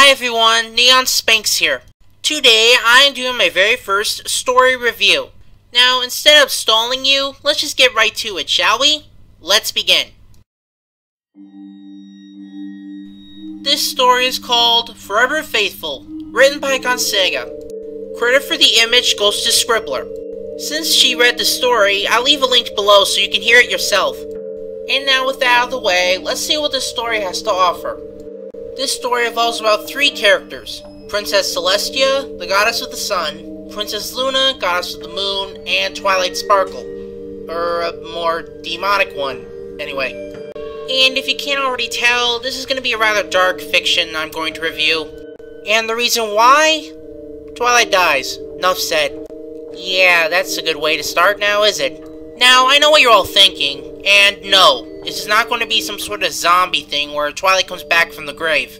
Hi everyone, Neon-sphinx here. Today I am doing my very first story review. Now instead of stalling you, let's just get right to it, shall we? Let's begin. This story is called Forever Faithful, written by Conseiga. Credit for the image goes to Scribbler. Since she read the story, I'll leave a link below so you can hear it yourself. And now with that out of the way, let's see what this story has to offer. This story revolves about three characters: Princess Celestia, the goddess of the sun, Princess Luna, goddess of the moon, and Twilight Sparkle. Or a more demonic one, anyway. And if you can't already tell, this is going to be a rather dark fiction I'm going to review. And the reason why? Twilight dies. Enough said. Yeah, that's a good way to start now, is it? Now, I know what you're all thinking, and no, this is not going to be some sort of zombie thing where Twilight comes back from the grave.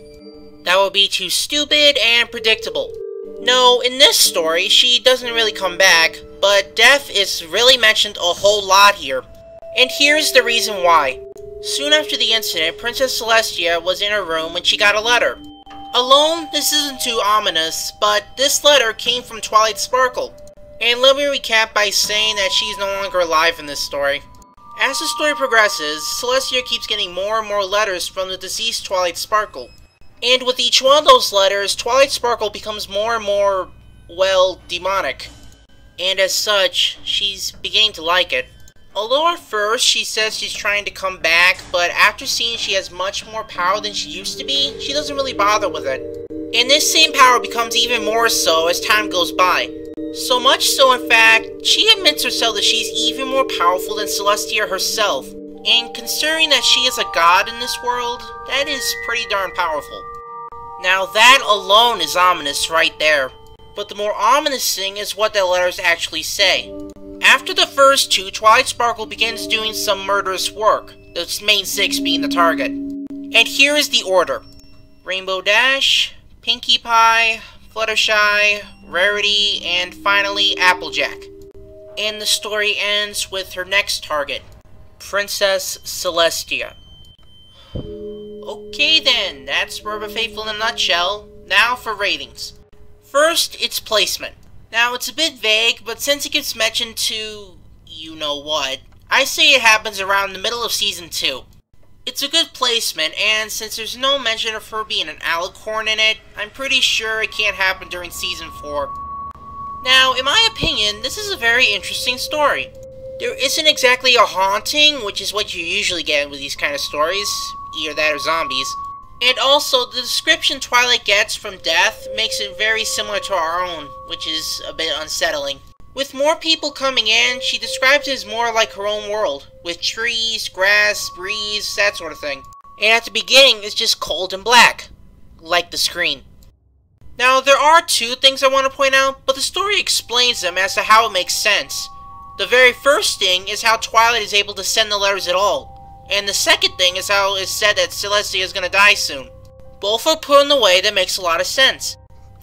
That would be too stupid and predictable. No, in this story, she doesn't really come back, but death is really mentioned a whole lot here. And here's the reason why. Soon after the incident, Princess Celestia was in her room when she got a letter. Alone, this isn't too ominous, but this letter came from Twilight Sparkle. And let me recap by saying that she's no longer alive in this story. As the story progresses, Celestia keeps getting more and more letters from the deceased Twilight Sparkle. And with each one of those letters, Twilight Sparkle becomes more and more, well, demonic. And as such, she's beginning to like it. Although at first she says she's trying to come back, but after seeing she has much more power than she used to be, she doesn't really bother with it. And this same power becomes even more so as time goes by. So much so, in fact, she admits herself that she's even more powerful than Celestia herself. And considering that she is a god in this world, that is pretty darn powerful. Now that alone is ominous right there. But the more ominous thing is what the letters actually say. After the first two, Twilight Sparkle begins doing some murderous work, the main six being the target. And here is the order: Rainbow Dash, Pinkie Pie, Fluttershy, Rarity, and finally Applejack. And the story ends with her next target, Princess Celestia. Okay then, that's Forever Faithful in a nutshell. Now for ratings. First, its placement. Now it's a bit vague, but since it gets mentioned to you-know-what, I say it happens around the middle of Season 2. It's a good placement, and since there's no mention of her being an alicorn in it, I'm pretty sure it can't happen during Season 4. Now, in my opinion, this is a very interesting story. There isn't exactly a haunting, which is what you usually get with these kind of stories, either that or zombies. And also, the description Twilight gets from death makes it very similar to our own, which is a bit unsettling. With more people coming in, she describes it as more like her own world, with trees, grass, breeze, that sort of thing. And at the beginning, it's just cold and black, like the screen. Now, there are two things I want to point out, but the story explains them as to how it makes sense. The very first thing is how Twilight is able to send the letters at all. And the second thing is how it's said that Celestia is going to die soon. Both are put in a way that makes a lot of sense.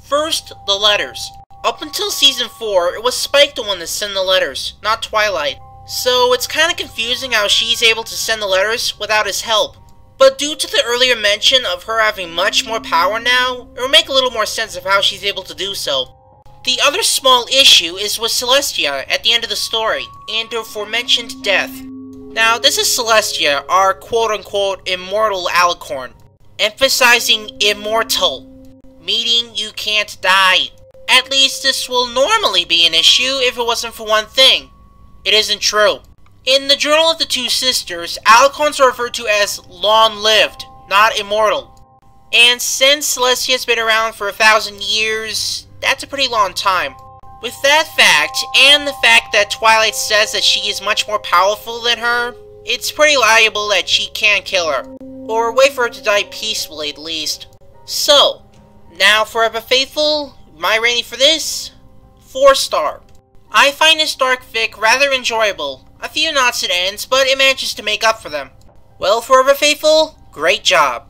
First, the letters. Up until Season 4, it was Spike the one that sent the letters, not Twilight. So it's kind of confusing how she's able to send the letters without his help. But due to the earlier mention of her having much more power now, it will make a little more sense of how she's able to do so. The other small issue is with Celestia at the end of the story, and her aforementioned death. Now, this is Celestia, our quote-unquote immortal alicorn, emphasizing immortal, meaning you can't die. At least this will normally be an issue if it wasn't for one thing. It isn't true. In the Journal of the Two Sisters, alicorns are referred to as long-lived, not immortal. And since Celestia has been around for 1,000 years, that's a pretty long time. With that fact, and the fact that Twilight says that she is much more powerful than her, it's pretty liable that she can kill her. Or wait for her to die peacefully at least. So, now Forever Faithful, my rating for this? 4-star. I find this dark fic rather enjoyable. A few knots at ends, but it manages to make up for them. Well, Forever Faithful, great job.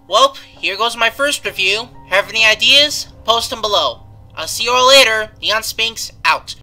Well, here goes my first review. Have any ideas? Post them below. I'll see you all later. Neon-sphinx out.